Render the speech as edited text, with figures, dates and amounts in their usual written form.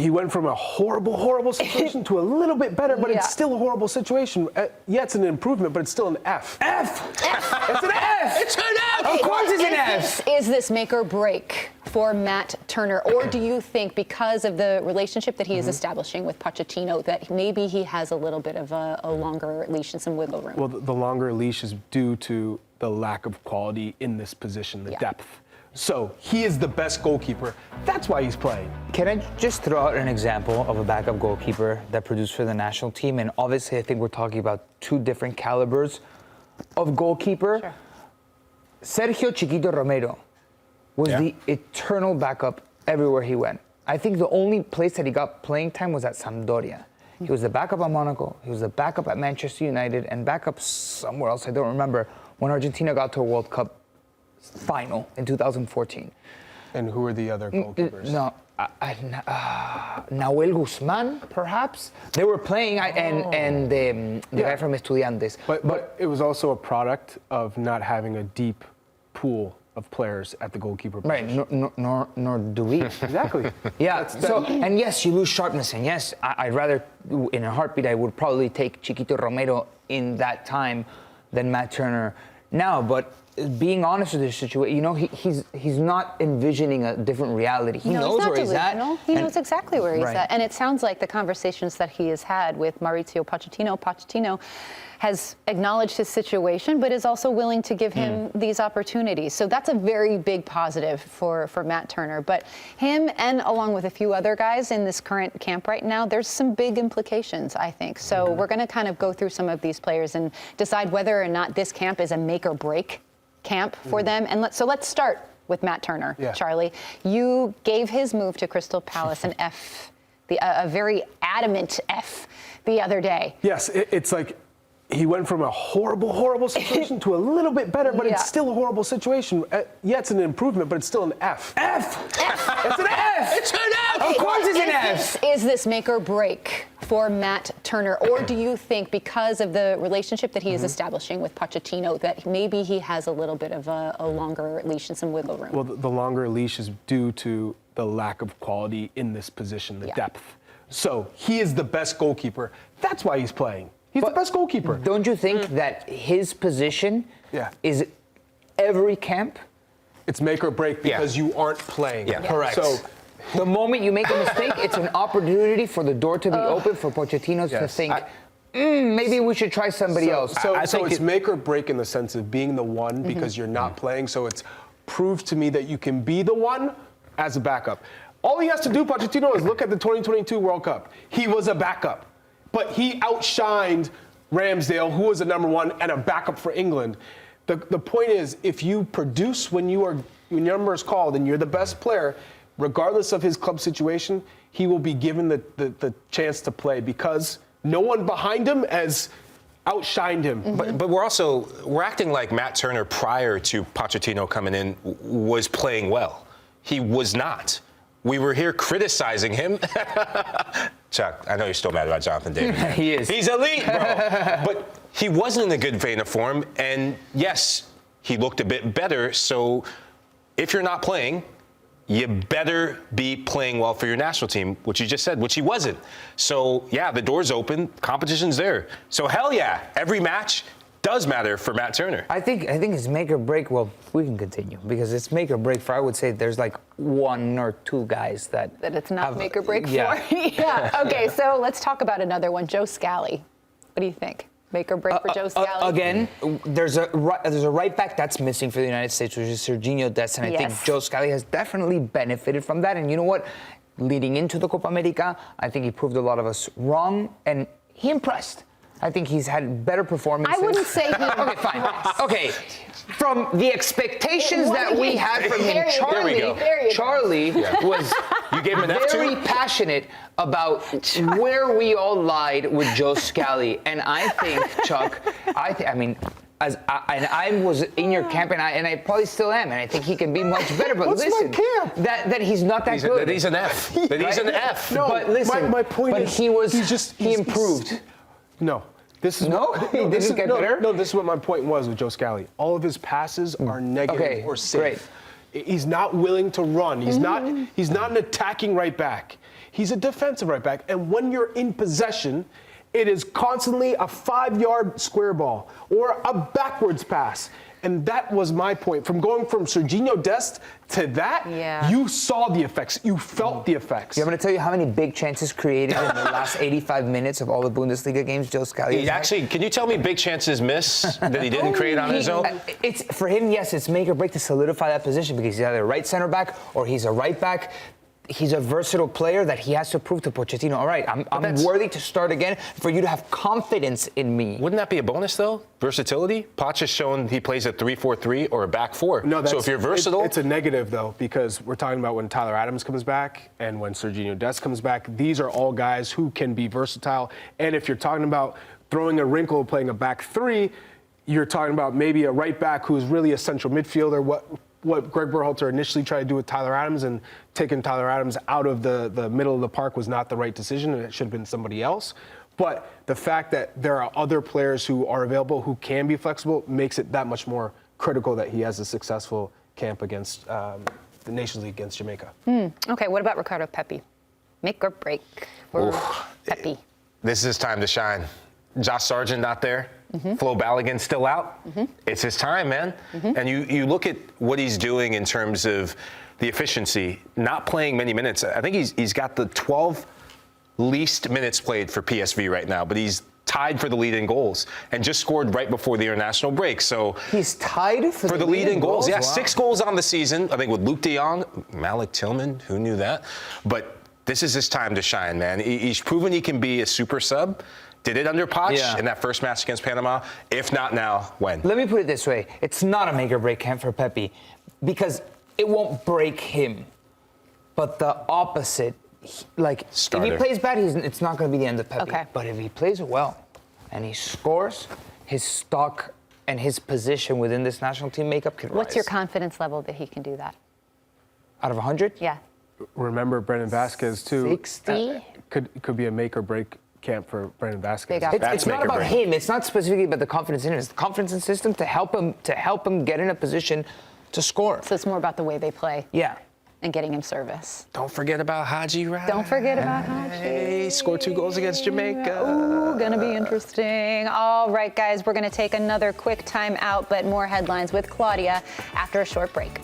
he went from a horrible situation to a little bit better, but it's still a horrible situation. Yeah, it's an improvement, but it's still an F. F! It's an F! It's an F! Of course it's an F! Is this make or break for Matt Turner? Or do you think because of the relationship that he is establishing with Pochettino that maybe he has a little bit of a longer leash and some wiggle room? Well, the longer leash is due to the lack of quality in this position, the depth. So he is the best goalkeeper. That's why he's playing. Can I just throw out an example of a backup goalkeeper that produced for the national team? And obviously, I think we're talking about two different calibers of goalkeeper. Sure. Sergio Chiquito Romero was the eternal backup everywhere he went. I think the only place that he got playing time was at Sampdoria. He was the backup at Monaco. He was the backup at Manchester United and backup somewhere else. I don't remember when Argentina got to a World Cup final in 2014. And who are the other goalkeepers? Nahuel Guzman, perhaps. They were playing, and the guy from Estudiantes. But it was also a product of not having a deep pool of players at the goalkeeper position. Right, nor do we. Exactly. Yeah, and yes, you lose sharpness, and yes, I'd rather, in a heartbeat, I would probably take Chiquito Romero in that time than Matt Turner now, but being honest with this situation, you know, he's not envisioning a different reality. He knows where he's at. He knows exactly where he's at. And it sounds like the conversations that he has had with Mauricio Pochettino has acknowledged his situation, but is also willing to give him these opportunities. So that's a very big positive for Matt Turner. But him and along with a few other guys in this current camp right now, there's some big implications, I think. So we're going to kind of go through some of these players and decide whether or not this camp is a make or break camp for them. And let's start with Matt Turner, Charlie. You gave his move to Crystal Palace an F, a very adamant F the other day. Yes, it's like he went from a horrible situation to a little bit better, but it's still a horrible situation. Yeah, it's an improvement, but it's still an F. F! It's an F! It's an F! Of course it's an F! Is this make or break for Matt Turner? Or do you think because of the relationship that he is establishing with Pochettino that maybe he has a little bit of a longer leash and some wiggle room? Well, the longer leash is due to the lack of quality in this position, the depth. So he is the best goalkeeper. That's why he's playing. He's the best goalkeeper. Don't you think that his position is every camp? It's make or break because you aren't playing. Yeah. Correct. So the moment you make a mistake, it's an opportunity for the door to be open for Pochettino to think, maybe we should try somebody else. So it's make or break in the sense of being the one because you're not playing. So it's proved to me that you can be the one as a backup. All he has to do, Pochettino, is look at the 2022 World Cup. He was a backup. But he outshined Ramsdale, who was the number one and a backup for England. The point is, if you produce when your number is called and you're the best player, regardless of his club situation, he will be given the chance to play because no one behind him has outshined him. But we're acting like Matt Turner prior to Pochettino coming in was playing well. He was not. We were here criticizing him. Chuck, I know you're still mad about Jonathan David. He is. He's elite, bro. But he wasn't in a good vein of form. And yes, he looked a bit better. So if you're not playing, you better be playing well for your national team, which you just said, which he wasn't. So yeah, the door's open, competition's there. So hell yeah, every match does matter for Matt Turner. I think it's make or break. Well, we can continue because it's make or break for. I would say there's like one or two guys that it's not make or break for. Yeah. Okay, so let's talk about another one, Joe Scally. What do you think? Make or break for Joe Scally? Again, there's a right back that's missing for the United States, which is Serginho Dest, and I think Joe Scally has definitely benefited from that. And you know what? Leading into the Copa America, I think he proved a lot of us wrong, and he impressed. I think he's had better performances. I wouldn't say he. Okay, fine. Okay, from the expectations that we had from him, Charlie was You gave him an very F2? passionate about where we all lied with Joe Scally, and I think, Chuck, I mean. I was in your camp, and I probably still am, and I think he can be much better. But listen, that he's not that good. That he's an F. That he's an F. No, but listen, my point is, he improved. No. This is This is what my point was with Joe Scally. All of his passes are negative or safe. Great. He's not willing to run. He's not an attacking right back. He's a defensive right back. And when you're in possession, it is constantly a 5-yard square ball or a backwards pass. And that was my point. From going from Sergiño Dest to that, you saw the effects. You felt the effects. I'm going to tell you how many big chances created in the last 85 minutes of all the Bundesliga games Joe Scalise. Actually, can you tell me big chances miss that he didn't create on his own? It's for him, yes, it's make or break to solidify that position because he's either a right center back or he's a right back. He's a versatile player that he has to prove to Pochettino. All right, I'm worthy to start again for you to have confidence in me. Wouldn't that be a bonus, though? Versatility? Poch has shown he plays a 3-4-3 or a back four. No, so if you're versatile... It's a negative, though, because we're talking about when Tyler Adams comes back and when Sergiño Dest comes back. These are all guys who can be versatile. And if you're talking about throwing a wrinkle, playing a back three, you're talking about maybe a right back who's really a central midfielder. What Greg Berhalter initially tried to do with Tyler Adams and taking Tyler Adams out of the middle of the park was not the right decision, and it should have been somebody else. But the fact that there are other players who are available who can be flexible makes it that much more critical that he has a successful camp against the Nations League against Jamaica. Okay, what about Ricardo Pepi? Make or break for Pepi? This is his time to shine. Josh Sargent not there. Flo Balogun still out. It's his time, man. And you look at what he's doing in terms of the efficiency, not playing many minutes. I think he's got the 12 least minutes played for PSV right now, but he's tied for the lead in goals and just scored right before the international break. So he's tied for the lead in goals. Yeah, Wow. 6 goals on the season. I think with Luke de Jong, Malik Tillman, who knew that? But this is his time to shine, man. He's proven he can be a super sub. Did it under Poch in that first match against Panama? If not now, when? Let me put it this way. It's not a make or break camp for Pepi because it won't break him. But the opposite, if he plays bad, it's not going to be the end of Pepi. Okay. But if he plays well and he scores, his stock and his position within this national team makeup can rise. What's your confidence level that he can do that? Out of 100? Yeah. Remember Brendan Vasquez, too. 60? Could be a make or break camp for Brendan Vasquez. Big opportunity. It's not about him. It's not specifically about the confidence in him. It's the confidence in the system to help him get in a position to score. So it's more about the way they play. Yeah. And getting him service. Don't forget about Haji Rai. Don't forget about Haji. He scored 2 goals against Jamaica. Ooh, gonna be interesting. All right, guys, we're gonna take another quick time out, but more headlines with Claudia after a short break.